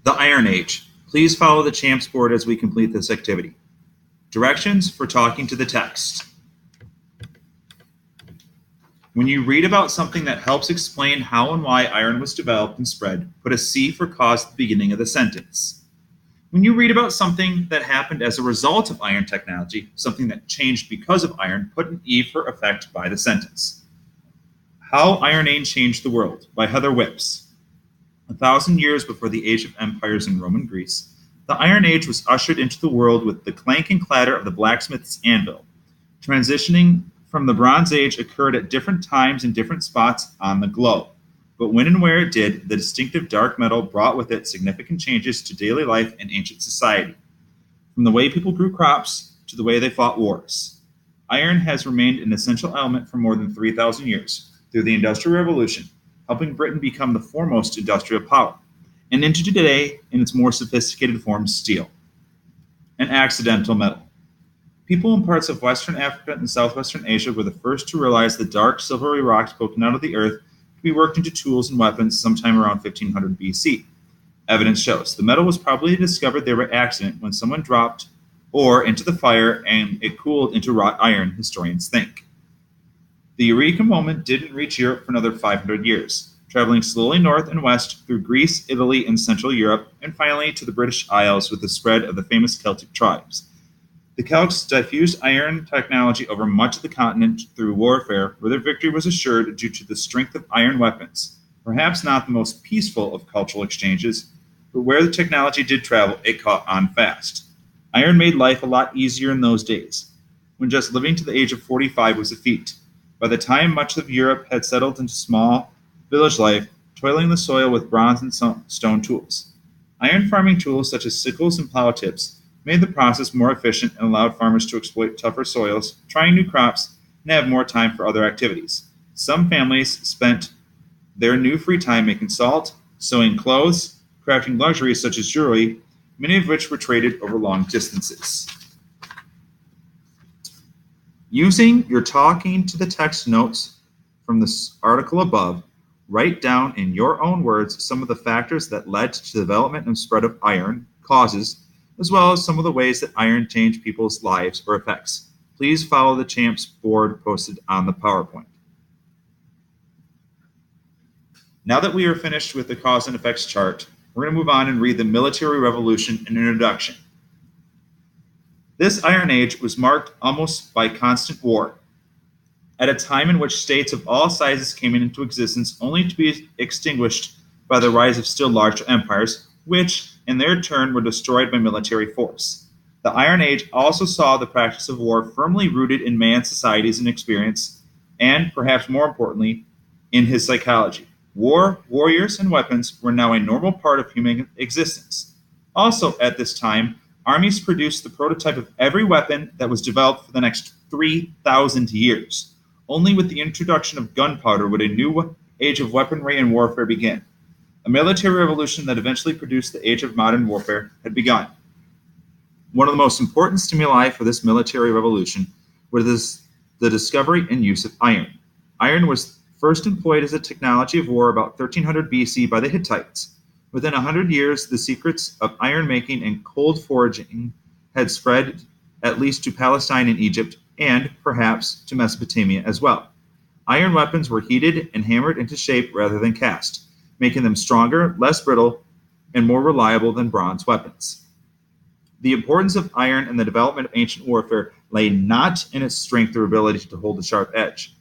The Iron Age. Please follow the champs board as we complete this activity. Directions for talking to the text. When you read about something that helps explain how and why iron was developed and spread, put a C for cause at the beginning of the sentence. When you read about something that happened as a result of iron technology, something that changed because of iron, put an E for effect by the sentence. How Iron Age Changed the World by Heather Whips. 1,000 years before the age of empires in Roman Greece, the Iron Age was ushered into the world with the clank and clatter of the blacksmith's anvil. Transitioning from the Bronze Age occurred at different times in different spots on the globe. But when and where it did, the distinctive dark metal brought with it significant changes to daily life in ancient society, from the way people grew crops to the way they fought wars. Iron has remained an essential element for more than 3,000 years, through the Industrial Revolution, helping Britain become the foremost industrial power, and into today in its more sophisticated form, steel. An accidental metal. People in parts of Western Africa and Southwestern Asia were the first to realize the dark silvery rocks poking out of the earth could be worked into tools and weapons sometime around 1500 BC. Evidence shows the metal was probably discovered there by accident when someone dropped ore into the fire and it cooled into wrought iron, historians think. The Eureka moment didn't reach Europe for another 500 years, traveling slowly north and west through Greece, Italy, and Central Europe, and finally to the British Isles with the spread of the famous Celtic tribes. The Celts diffused iron technology over much of the continent through warfare, where their victory was assured due to the strength of iron weapons. Perhaps not the most peaceful of cultural exchanges, but where the technology did travel, it caught on fast. Iron made life a lot easier in those days, when just living to the age of 45 was a feat. By the time much of Europe had settled into small village life, toiling the soil with bronze and stone tools. Iron farming tools such as sickles and plow tips made the process more efficient and allowed farmers to exploit tougher soils, trying new crops, and have more time for other activities. Some families spent their new free time making salt, sewing clothes, crafting luxuries such as jewelry, many of which were traded over long distances. Using your talking to the text notes from this article above, write down in your own words some of the factors that led to the development and spread of iron, causes, as well as some of the ways that iron changed people's lives or effects. Please follow the champs board posted on the PowerPoint. Now that we are finished with the cause and effects chart, we're going to move on and read the Military Revolution and Introduction. This Iron Age was marked almost by constant war, at a time in which states of all sizes came into existence only to be extinguished by the rise of still larger empires, which, in their turn, were destroyed by military force. The Iron Age also saw the practice of war firmly rooted in man's societies and experience, and, perhaps more importantly, in his psychology. War, warriors, and weapons were now a normal part of human existence. Also, at this time, armies produced the prototype of every weapon that was developed for the next 3,000 years. Only with the introduction of gunpowder would a new age of weaponry and warfare begin. A military revolution that eventually produced the age of modern warfare had begun. One of the most important stimuli for this military revolution was the discovery and use of iron. Iron was first employed as a technology of war about 1300 BC by the Hittites. Within 100 years, the secrets of iron making and cold forging had spread at least to Palestine and Egypt, and perhaps to Mesopotamia as well. Iron weapons were heated and hammered into shape rather than cast, making them stronger, less brittle, and more reliable than bronze weapons. The importance of iron in the development of ancient warfare lay not in its strength or ability to hold a sharp edge.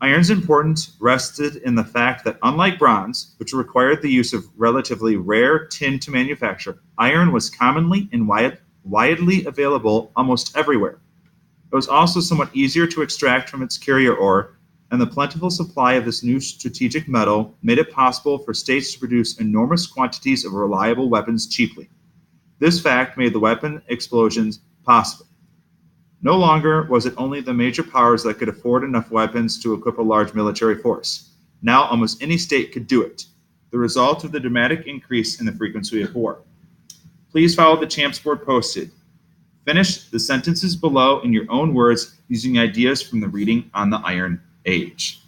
Iron's importance rested in the fact that, unlike bronze, which required the use of relatively rare tin to manufacture, iron was commonly and widely available almost everywhere. It was also somewhat easier to extract from its carrier ore, and the plentiful supply of this new strategic metal made it possible for states to produce enormous quantities of reliable weapons cheaply. This fact made the weapon explosions possible. No longer was it only the major powers that could afford enough weapons to equip a large military force. Now almost any state could do it, the result of the dramatic increase in the frequency of war. Please follow the champs board posted. Finish the sentences below in your own words using ideas from the reading on the Iron Age.